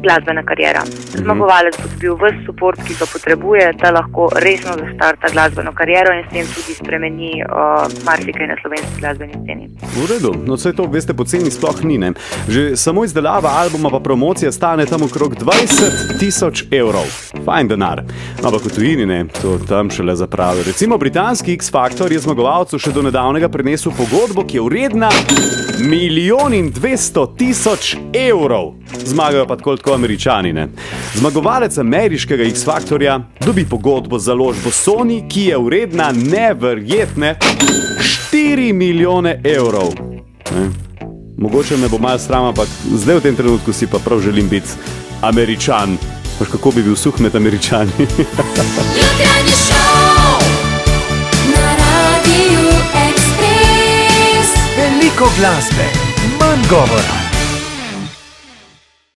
glasbena karijera. Zmagovalec bo dobil ves support, ki ga potrebuje, da lahko resno zastarta glasbeno kariero in s tem tudi spremeni marsikaj na slovenski glasbeni sceni. V redu, no vse to, veste, poceni sploh ni, ne. Že samo izdelava albuma pa promocija stane tam okrog 20.000 evrov. Fajn denar. No, ampak v tujini, ne, to tam šele zapravi. Recimo britanski X-Factor je zmagovalcu še do nedavnega prinesel pogodbo, ki je vredna 1.200.000 evrov. Zmagajo pa tako Američani, ne. Zmagovalec ameriškega X-Factorja dobi pogodbo z založbo Sony, ki je vredna neverjetne 4 milijone evrov. Ne. Mogoče me bo malo sram, ampak zdaj v tem trenutku si pa prav želim biti Američan. Veš, kako bi bil suh med Američani? Jutranji šov na Radiu Ekspres. Veliko glasbe, manj govora.